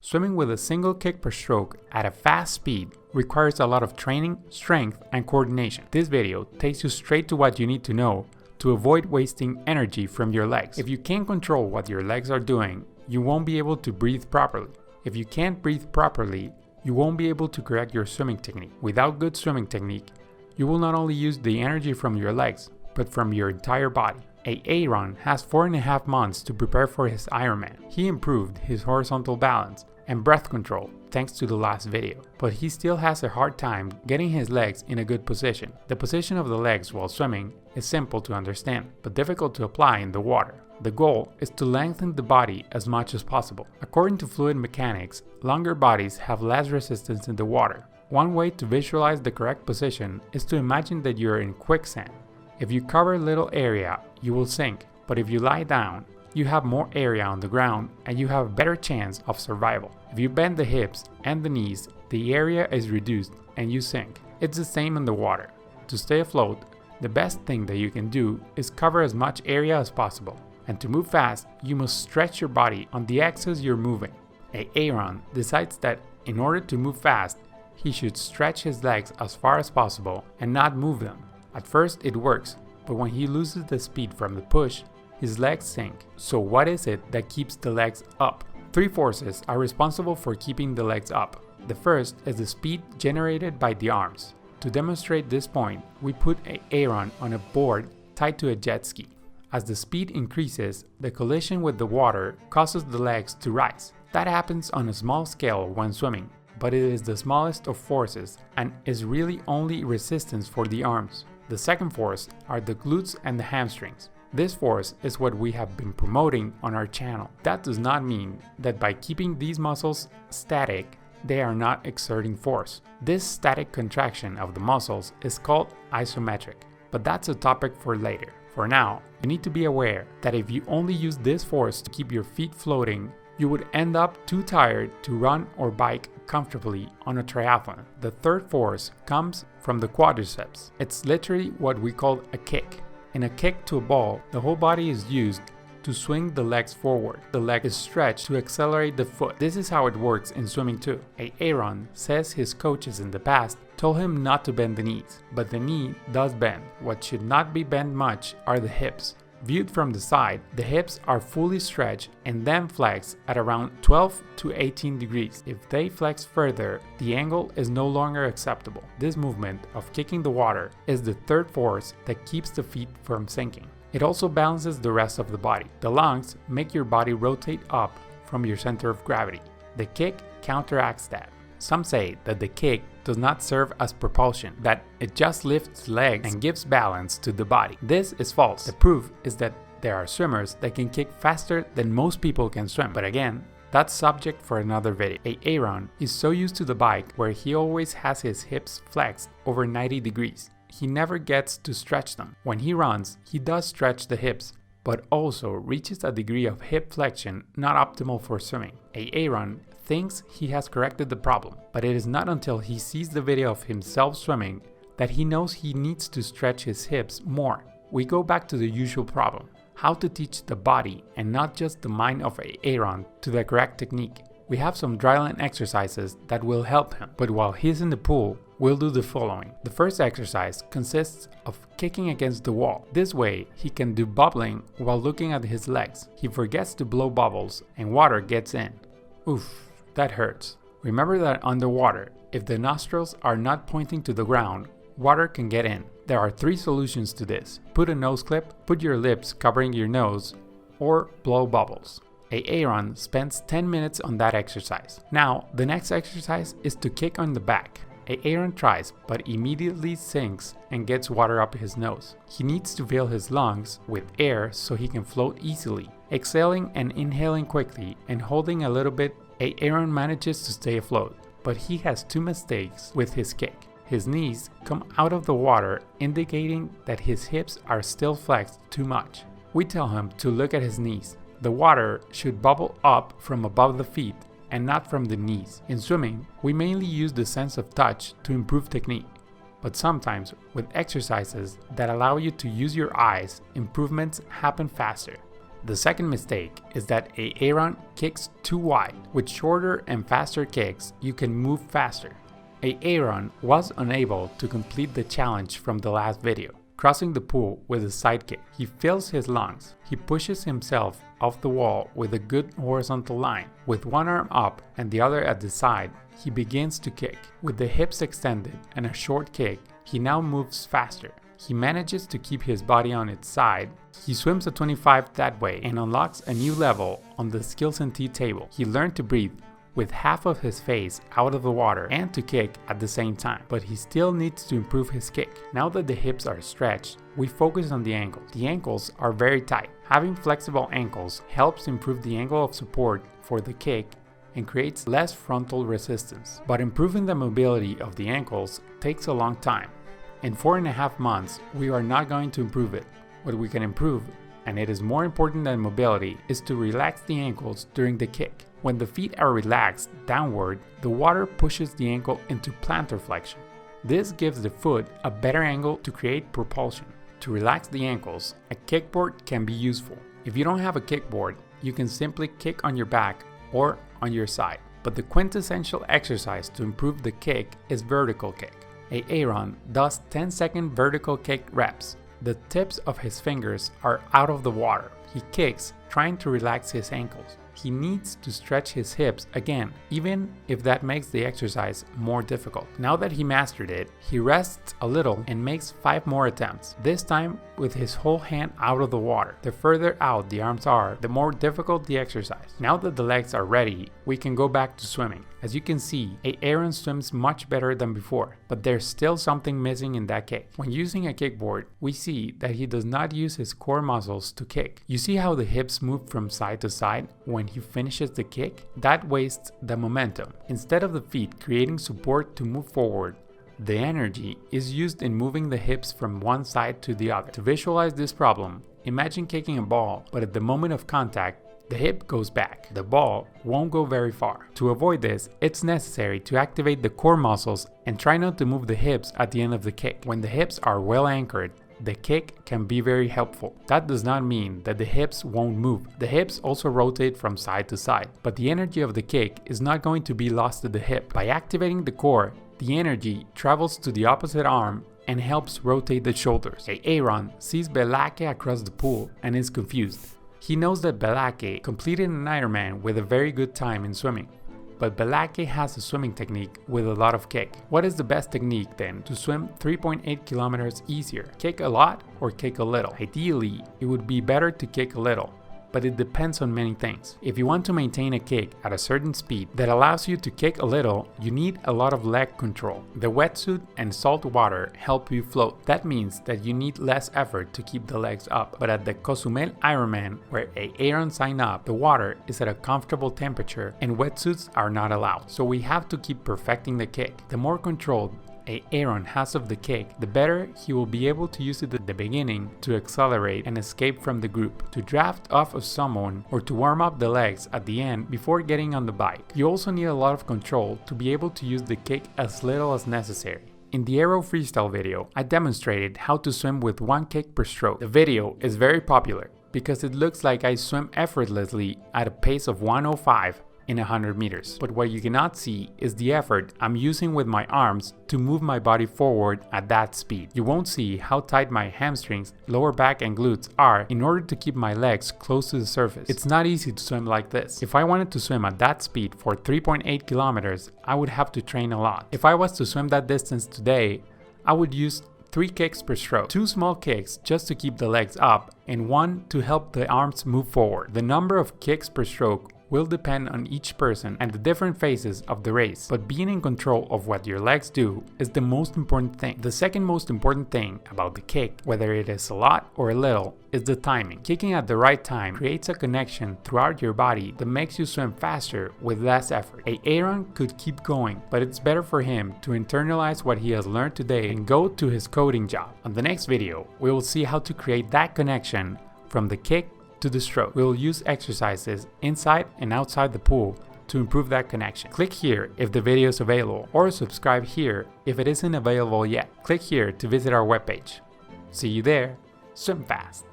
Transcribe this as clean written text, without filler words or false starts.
Swimming with a single kick per stroke at a fast speed requires a lot of training, strength, and coordination. This video takes you straight to what you need to know to avoid wasting energy from your legs. If you can't control what your legs are doing, you won't be able to breathe properly. If you can't breathe properly, you won't be able to correct your swimming technique. Without good swimming technique, you will not only use the energy from your legs, but from your entire body. Aaron has 4.5 months to prepare for his Ironman. He improved his horizontal balance and breath control thanks to the last video, but he still has a hard time getting his legs in a good position. The position of the legs while swimming is simple to understand, but difficult to apply in the water. The goal is to lengthen the body as much as possible. According to fluid mechanics, longer bodies have less resistance in the water. One way to visualize the correct position is to imagine that you're in quicksand. If you cover a little area, you will sink, but if you lie down, you have more area on the ground and you have a better chance of survival. If you bend the hips and the knees, the area is reduced and you sink. It's the same in the water. To stay afloat, the best thing that you can do is cover as much area as possible. And to move fast, you must stretch your body on the axis you're moving. Aaron decides that in order to move fast, he should stretch his legs as far as possible and not move them. At first it works, but when he loses the speed from the push, his legs sink. So what is it that keeps the legs up? Three forces are responsible for keeping the legs up. The first is the speed generated by the arms. To demonstrate this point, we put Aaron on a board tied to a jet ski. As the speed increases, the collision with the water causes the legs to rise. That happens on a small scale when swimming, but it is the smallest of forces and is really only resistance for the arms. The second force are the glutes and the hamstrings. This force is what we have been promoting on our channel. That does not mean that by keeping these muscles static, they are not exerting force. This static contraction of the muscles is called isometric, but that's a topic for later. For now, you need to be aware that if you only use this force to keep your feet floating, you would end up too tired to run or bike comfortably on a triathlon. The third force comes from the quadriceps. It's literally what we call a kick. In a kick to a ball, the whole body is used to swing the legs forward. The leg is stretched to accelerate the foot. This is how it works in swimming too. Aaron says his coaches in the past told him not to bend the knees, but the knee does bend. What should not be bent much are the hips. Viewed from the side, the hips are fully stretched and then flex at around 12 to 18 degrees. If they flex further, the angle is no longer acceptable. This movement of kicking the water is the third force that keeps the feet from sinking. It also balances the rest of the body. The lungs make your body rotate up from your center of gravity. The kick counteracts that. Some say that the kick does not serve as propulsion, that it just lifts legs and gives balance to the body. This is false. The proof is that there are swimmers that can kick faster than most people can swim. But again, that's subject for another video. Aaron is so used to the bike where he always has his hips flexed over 90 degrees. He never gets to stretch them. When he runs, he does stretch the hips, but also reaches a degree of hip flexion not optimal for swimming. Aaron thinks he has corrected the problem, but it is not until he sees the video of himself swimming that he knows he needs to stretch his hips more. We go back to the usual problem: how to teach the body and not just the mind of Aaron to the correct technique. We have some dryland exercises that will help him, but while he's in the pool, we'll do the following. The first exercise consists of kicking against the wall. This way, he can do bubbling while looking at his legs. He forgets to blow bubbles and water gets in. Oof. That hurts. Remember that underwater, if the nostrils are not pointing to the ground, water can get in. There are 3 solutions to this. Put a nose clip, put your lips covering your nose, or blow bubbles. Aaron spends 10 minutes on that exercise. Now, the next exercise is to kick on the back. Aaron tries, but immediately sinks and gets water up his nose. He needs to fill his lungs with air so he can float easily. Exhaling and inhaling quickly and holding a little bit, Aaron manages to stay afloat, but he has 2 mistakes with his kick. His knees come out of the water, indicating that his hips are still flexed too much. We tell him to look at his knees. The water should bubble up from above the feet and not from the knees. In swimming, we mainly use the sense of touch to improve technique, but sometimes with exercises that allow you to use your eyes, improvements happen faster. The second mistake is that Aaron kicks too wide. With shorter and faster kicks, you can move faster. Aaron was unable to complete the challenge from the last video, crossing the pool with a side kick. He fills his lungs. He pushes himself off the wall with a good horizontal line. With one arm up and the other at the side, he begins to kick. With the hips extended and a short kick, he now moves faster. He manages to keep his body on its side. He swims a 25 that way and unlocks a new level on the Skills and Tea table. He learned to breathe with half of his face out of the water and to kick at the same time, but he still needs to improve his kick. Now that the hips are stretched, we focus on the ankles. The ankles are very tight. Having flexible ankles helps improve the angle of support for the kick and creates less frontal resistance. But improving the mobility of the ankles takes a long time. In 4.5 months, we are not going to improve it. What we can improve, and it is more important than mobility, is to relax the ankles during the kick. When the feet are relaxed downward, the water pushes the ankle into plantar flexion. This gives the foot a better angle to create propulsion. To relax the ankles, a kickboard can be useful. If you don't have a kickboard, you can simply kick on your back or on your side. But the quintessential exercise to improve the kick is vertical kick. Aaron does 10-second vertical kick reps. The tips of his fingers are out of the water. He kicks, trying to relax his ankles. He needs to stretch his hips again, even if that makes the exercise more difficult. Now that he mastered it, he rests a little and makes 5 more attempts, this time with his whole hand out of the water. The further out the arms are, the more difficult the exercise. Now that the legs are ready, we can go back to swimming. As you can see, Aaron swims much better than before, but there's still something missing in that kick. When using a kickboard, we see that he does not use his core muscles to kick. You see how the hips move from side to side when he finishes the kick? That wastes the momentum. Instead of the feet creating support to move forward, the energy is used in moving the hips from one side to the other. To visualize this problem, imagine kicking a ball, but at the moment of contact, the hip goes back. The ball won't go very far. To avoid this, it's necessary to activate the core muscles and try not to move the hips at the end of the kick. When the hips are well anchored, the kick can be very helpful. That does not mean that the hips won't move. The hips also rotate from side to side, but the energy of the kick is not going to be lost to the hip. By activating the core, the energy travels to the opposite arm and helps rotate the shoulders. Aaron sees Belake across the pool and is confused. He knows that Belake completed an Ironman with a very good time in swimming, but Belake has a swimming technique with a lot of kick. What is the best technique then to swim 3.8 kilometers easier? Kick a lot or kick a little? Ideally, it would be better to kick a little, but it depends on many things. If you want to maintain a kick at a certain speed that allows you to kick a little, you need a lot of leg control. The wetsuit and salt water help you float. That means that you need less effort to keep the legs up. But at the Cozumel Ironman, where Aaron signed up, the water is at a comfortable temperature and wetsuits are not allowed. So we have to keep perfecting the kick. The more controlled Aaron has of the kick, the better he will be able to use it at the beginning to accelerate and escape from the group, to draft off of someone, or to warm up the legs at the end before getting on the bike. You also need a lot of control to be able to use the kick as little as necessary. In the Aero Freestyle video, I demonstrated how to swim with 1 kick per stroke. The video is very popular because it looks like I swim effortlessly at a pace of 105 in 100 meters. But what you cannot see is the effort I'm using with my arms to move my body forward at that speed. You won't see how tight my hamstrings, lower back and glutes are in order to keep my legs close to the surface. It's not easy to swim like this. If I wanted to swim at that speed for 3.8 kilometers, I would have to train a lot. If I was to swim that distance today, I would use 3 kicks per stroke, 2 small kicks just to keep the legs up and 1 to help the arms move forward. The number of kicks per stroke will depend on each person and the different phases of the race, but being in control of what your legs do is the most important thing. The second most important thing about the kick, whether it is a lot or a little, is the timing. Kicking at the right time creates a connection throughout your body that makes you swim faster with less effort. Aaron could keep going, but it's better for him to internalize what he has learned today and go to his coding job. On the next video, we will see how to create that connection from the kick to the stroke. We will use exercises inside and outside the pool to improve that connection. Click here if the video is available, or subscribe here if it isn't available yet. Click here to visit our webpage. See you there. Swim fast.